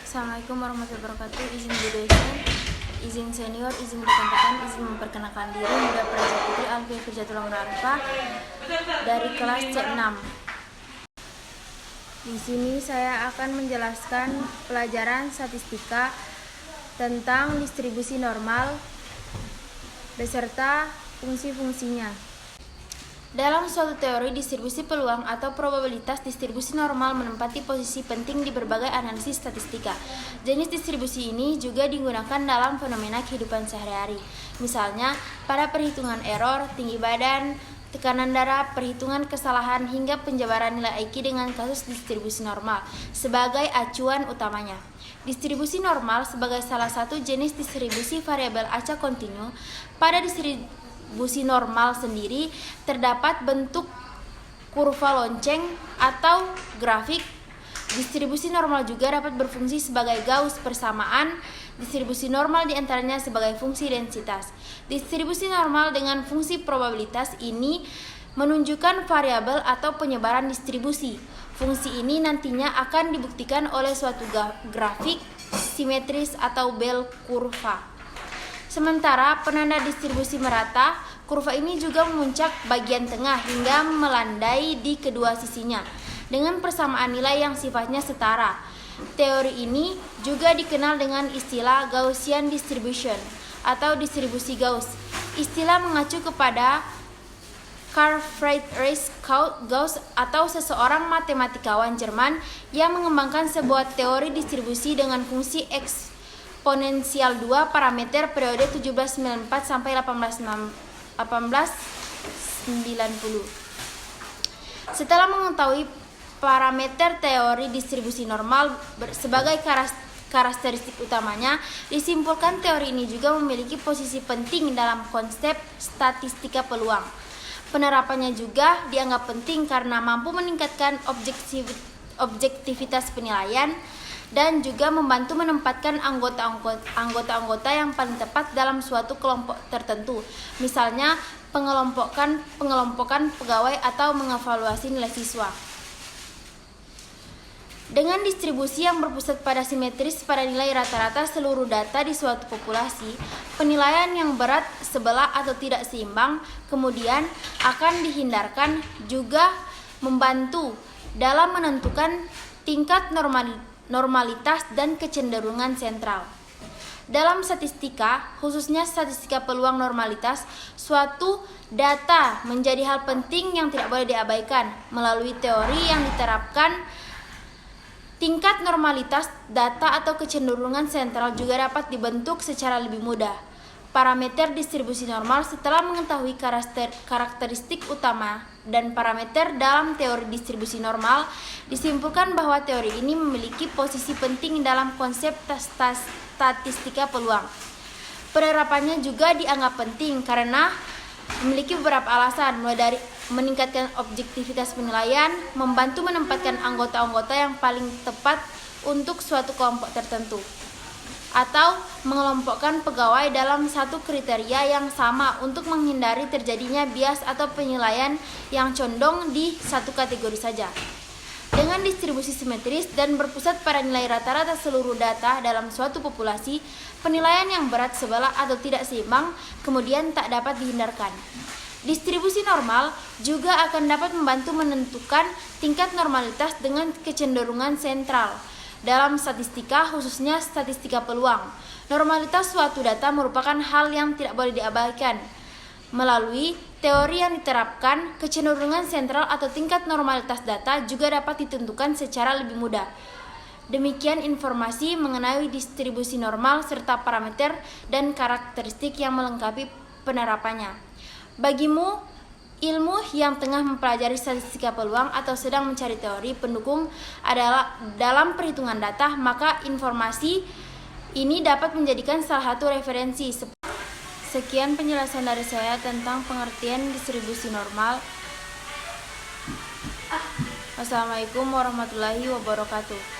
Assalamualaikum warahmatullahi wabarakatuh. Izin Bu dosen, izin senior, izin rekan-rekan, izin memperkenalkan diri. Muda Praja Putri Alfiah Firjatul Arifah dari kelas C6. Di sini saya akan menjelaskan pelajaran statistika tentang distribusi normal beserta fungsi-fungsinya. Dalam suatu teori distribusi peluang atau probabilitas, distribusi normal menempati posisi penting di berbagai analisis statistika. Jenis distribusi ini juga digunakan dalam fenomena kehidupan sehari-hari. Misalnya, pada perhitungan error, tinggi badan, tekanan darah, perhitungan kesalahan, hingga penjabaran nilai IQ dengan kasus distribusi normal sebagai acuan utamanya. Distribusi normal sebagai salah satu jenis distribusi variabel acak kontinu. Pada distribusi normal sendiri terdapat bentuk kurva lonceng atau grafik. Distribusi normal juga dapat berfungsi sebagai Gauss persamaan. Distribusi normal diantaranya sebagai fungsi densitas. Distribusi normal dengan fungsi probabilitas ini menunjukkan variabel atau penyebaran distribusi. Fungsi ini nantinya akan dibuktikan oleh suatu grafik simetris atau bell kurva. Sementara penanda distribusi merata, kurva ini juga memuncak bagian tengah hingga melandai di kedua sisinya dengan persamaan nilai yang sifatnya setara. Teori ini juga dikenal dengan istilah Gaussian distribution atau distribusi Gauss. Istilah mengacu kepada Carl Friedrich Gauss atau seseorang matematikawan Jerman yang mengembangkan sebuah teori distribusi dengan fungsi eksponensial 2 parameter periode 1794 sampai 1890. Setelah mengetahui parameter teori distribusi normal sebagai karakteristik utamanya, disimpulkan teori ini juga memiliki posisi penting dalam konsep statistika peluang. Penerapannya juga dianggap penting karena mampu meningkatkan objektivitas penilaian dan juga membantu menempatkan anggota-anggota yang paling tepat dalam suatu kelompok tertentu. Misalnya pengelompokan pegawai atau mengevaluasi nilai siswa. Dengan distribusi yang berpusat pada simetris pada nilai rata-rata seluruh data di suatu populasi, penilaian yang berat sebelah atau tidak seimbang kemudian akan dihindarkan, juga membantu dalam menentukan tingkat normalitas dan kecenderungan sentral. Dalam statistika, khususnya statistika peluang normalitas, suatu data menjadi hal penting yang tidak boleh diabaikan. Melalui teori yang diterapkan, tingkat normalitas data atau kecenderungan sentral juga dapat dibentuk secara lebih mudah. Parameter distribusi normal setelah mengetahui karakteristik utama dan parameter dalam teori distribusi normal, disimpulkan bahwa teori ini memiliki posisi penting dalam konsep statistika peluang. Penerapannya juga dianggap penting karena memiliki beberapa alasan, mulai dari meningkatkan objektivitas penilaian, membantu menempatkan anggota-anggota yang paling tepat untuk suatu kelompok tertentu, atau mengelompokkan pegawai dalam satu kriteria yang sama untuk menghindari terjadinya bias atau penilaian yang condong di satu kategori saja. Dengan distribusi simetris dan berpusat pada nilai rata-rata seluruh data dalam suatu populasi, penilaian yang berat sebelah atau tidak seimbang kemudian tak dapat dihindarkan. Distribusi normal juga akan dapat membantu menentukan tingkat normalitas dengan kecenderungan sentral. Dalam statistika, khususnya statistika peluang, normalitas suatu data merupakan hal yang tidak boleh diabaikan. Melalui teori yang diterapkan, kecenderungan sentral atau tingkat normalitas data juga dapat ditentukan secara lebih mudah. Demikian informasi mengenai distribusi normal serta parameter dan karakteristik yang melengkapi penerapannya. Bagimu ilmu yang tengah mempelajari statistika peluang atau sedang mencari teori pendukung adalah dalam perhitungan data, maka informasi ini dapat menjadikan salah satu referensi. Sekian penjelasan dari saya tentang pengertian distribusi normal. Wassalamualaikum warahmatullahi wabarakatuh.